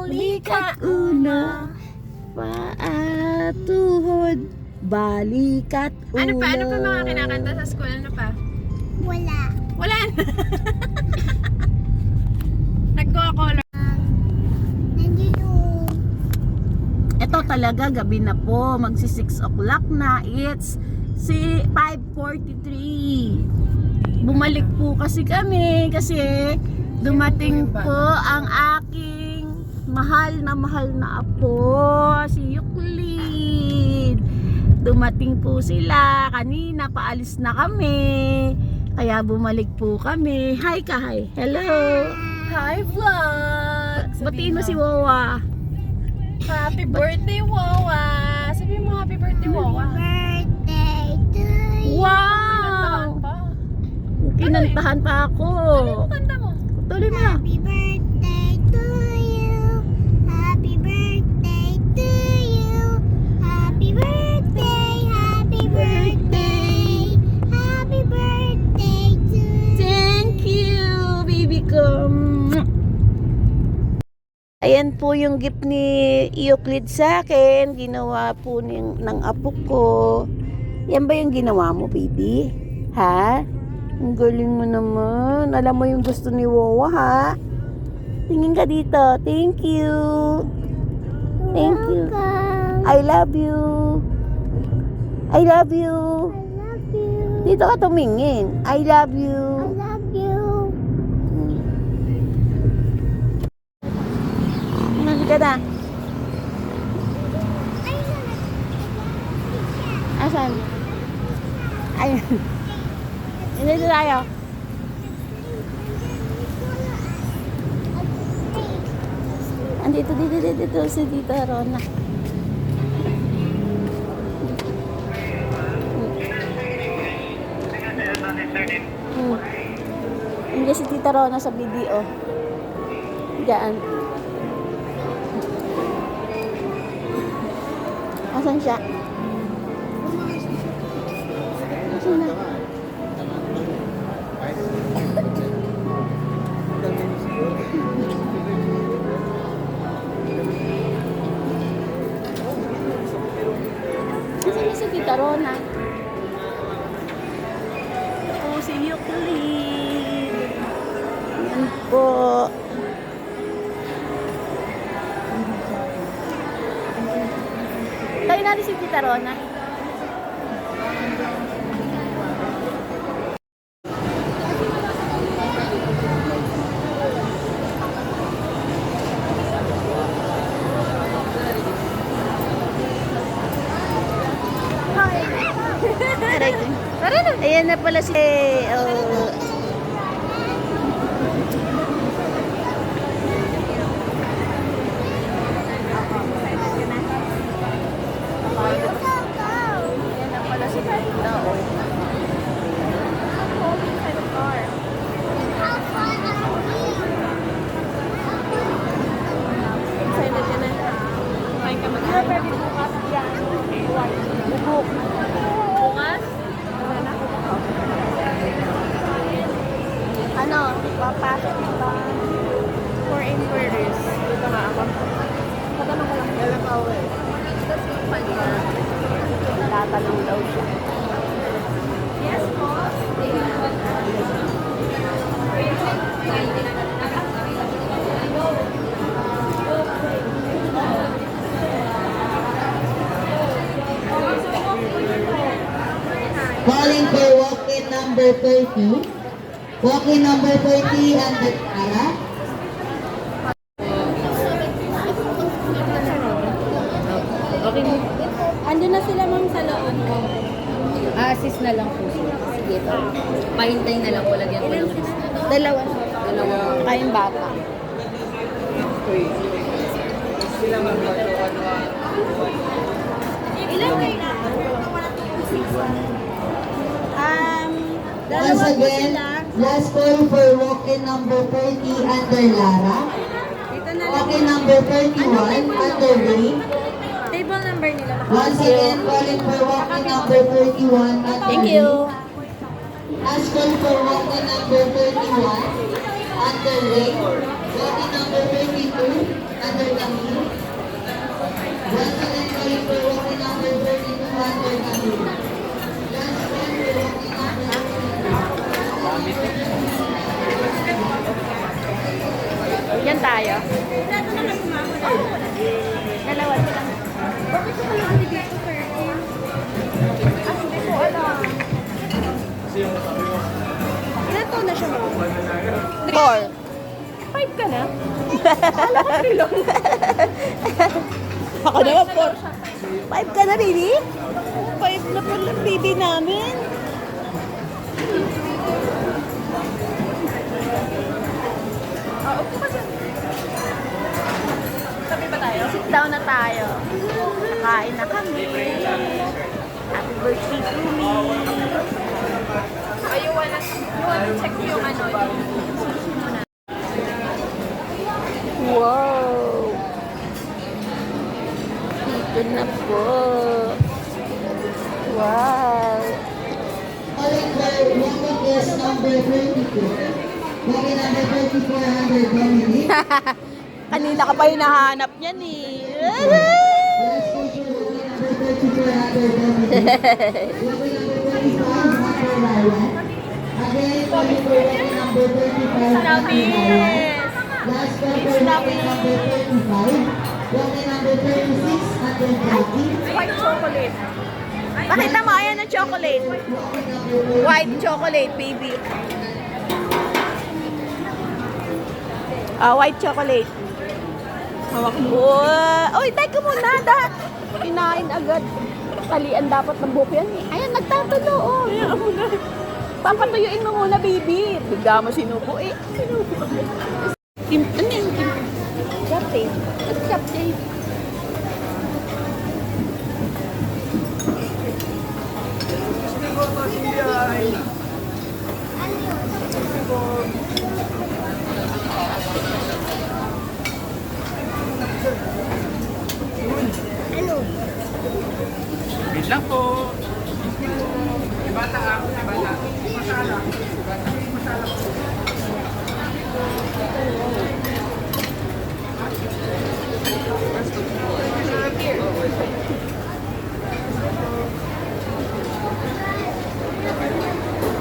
Balikat ulo, paa, tuhod, balikat ulo. Ano pa mga kinakanta sa school? Ano pa? Wala. Wala na. Nagko-color. Nandiyo yung... Ito talaga, gabi na po. Magsi 6 o'clock na. It's 5:43. Bumalik po kasi kami kasi dumating po ang aking mahal na apo, si Euclid. Dumating po sila. Kanina, paalis na kami. Kaya bumalik po kami. Hi ka, hi. Hello. Hi, vlog! Batiin mo si Wawa. Happy birthday, Wawa! Sabihin mo happy birthday, Wawa. Birthday to you. Wow! Pa. Kinantahan pa ako. Ano kanta mo? Tuloy mo na. Happy birthday to you. Happy birthday to you. Happy birthday, happy birthday. Happy birthday to you. Thank you, baby ko. Ayan po yung gift ni Euclid sa akin. Ginawa po ng apo ko. Yan ba yung ginawa mo, baby? Ha? Ang galing mo naman. Alam mo yung gusto ni Wawa, ha? Tingin ka dito. Thank you. Thank you. Welcome. I love you. I love you. I love you. Dito ka tumingin. I love you. I love you. Nandito ka na. Asan? Ayun. Dito tayo. Andito, dito si Tita Rona. Hindi si Tita Rona sa video. Diyan. Asan siya? Asan na? Asan na si Tita Rona? Oh, si Euclid. Yan po. Tayo natin si Tita Rona. Tara na. Ayan na pala si... Ayan na pala si Tita. Excited ka na. Kumain ka mag-aari. Bubuk. Bukas? Ano? Papasok ba? For inquiries. Dito nga ako. Patanong ko lang. Kailan ka uwi? Tapos yung pala. Tatanong daw siya. Yes po. Calling for walk-in number 30. Walk-in number 30 and the Ara. Okay. Andun na sila ma'am sa loob. Assist na lang po sila. Sige po. Pahintay na lang, lagyan ko lang. Dalawa. Dalawa. Kayong bata. Ilan kayo na? Once Dalawa po again, sila. last call for walk-in number 30 under Lara. Dito na lang. Walk-in number 31 under Ray. Table number nila. Once again, calling for walk-in number 31 under Thank Ray. you. Last call for walk-in number 31 under Ray. Walk-in number 32 under Camille. Once again, calling for walking number 32 under Camille. Last one for walking number Yan tayo. Dalawa sila. Bakit ko pala hindi dito, sir? Hindi ko alam. Ilan taon na siya, ma'am? 4. 5 ka na? Alam ko 3 lang. Ako naman 4. 5 ka na, baby? 5 na pala, baby namin. Sabi ba tayo? Sit down na tayo. Kain na kami. Happy birthday to me. You wanna check yung ano? Wow! Dito na po. Wow! calling for walking is number 22. Walking number 24 under Dominic. Kanina ka pa hinahanap niyan eh. Last call for walking number 34 under Dominic. Walking number 25 under Ryan. Again, calling for walking number 35 under Ryan. Last call for walking number 35. Walking number 36 under Jackie. White chocolate. Pakita mo, ayan ang chocolate. White chocolate, baby. White chocolate. Hawak mo. Uy, teka muna. Kinain agad. Talian dapat ng buhok yan. Ayan, nagtatulo. Oh. Papatuyuin mo muna, baby. Bigla mo sinubo eh. Ano yan? Chop tape. What's chop tape? Wait lang po. Bata ah, bata. Masala.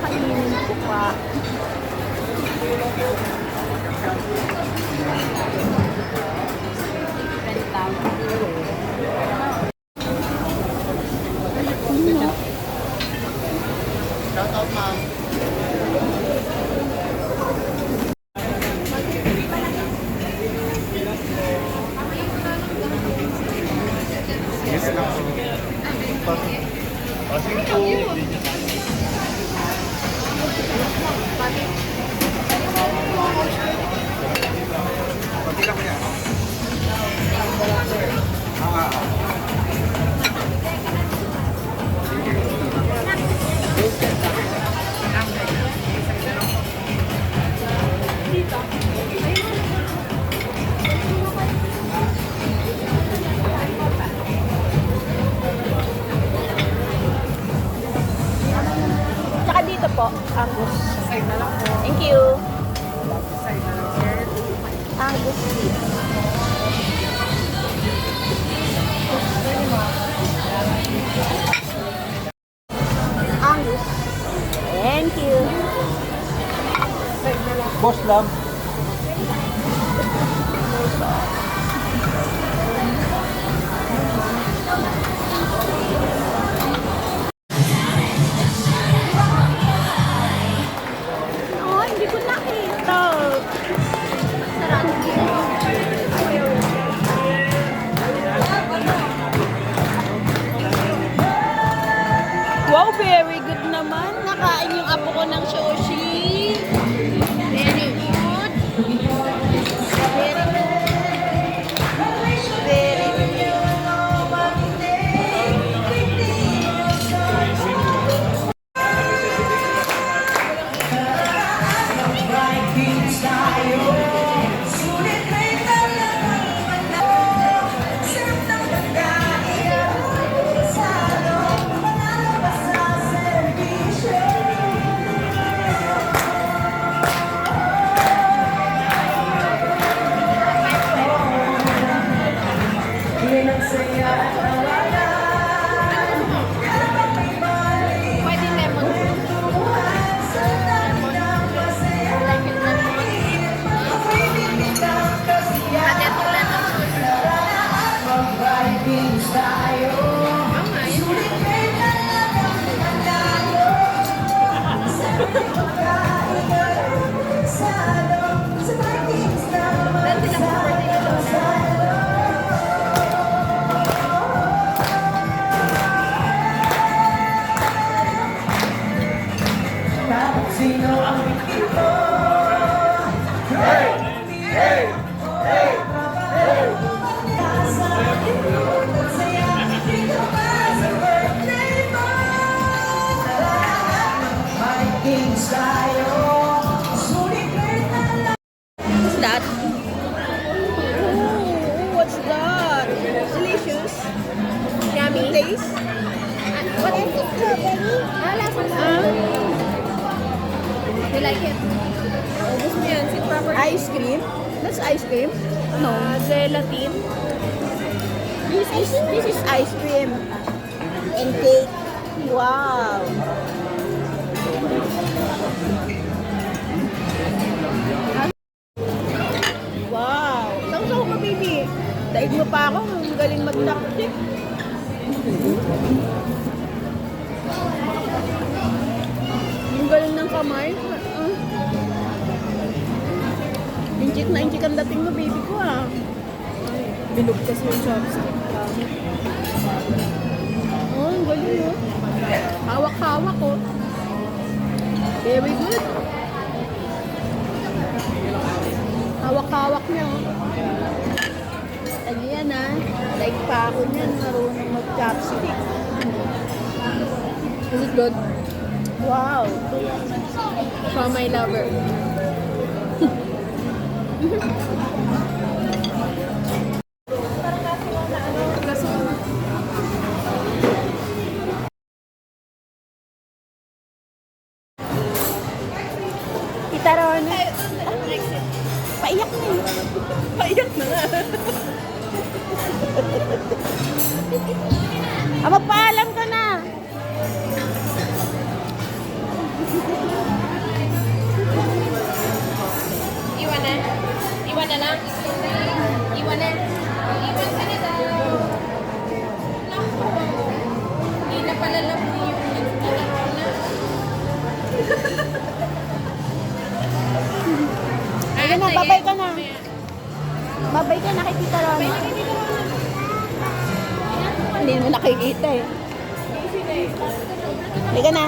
Kainin ko pa. Shout out ma'am. Yes lang po. Pasing po. Pati lang yan. Tsaka dito po, Angus. Thank you. Angus beef. Angus. Thank you. Boss lang. Oh, hindi ko nakita. Wow, very good naman. Nakain yung apo ko ng sushi. Very good. What's that? Oh, what's that? Delicious. Yummy taste. What is it? Strawberry? You like it? Ubus mo yan. Sit proper. Ice cream? That's ice cream? No. Gelatin. This is ice cream. And cake. Wow. Wow. Sausaw ka, baby. Daig mo pa ako. Ang galing mag-taktik. Ang galing ng kamay. Inchik na inchik ang dating mo, baby ko ah. Binugtas yung chopstick. Oh, ang galing oh. Hawak-hawak oh. Very good. Hawak-hawak niya oh. Ano yan ah. Like pa ako niyan, marunong mag-chopstick. Is it good? Wow. From my lover. Tita Rona. Paiyak na eh. Paiyak na nga. Magpaalam ka na. Iwan na? Iwan na lang? Iwan na? Iwan ka na daw. Hindi na pala lang yung nagtalaroon na. Sige na, babay ka na. Babay ka na kay Tita Rona. Hindi mo nakikita eh. Sige na.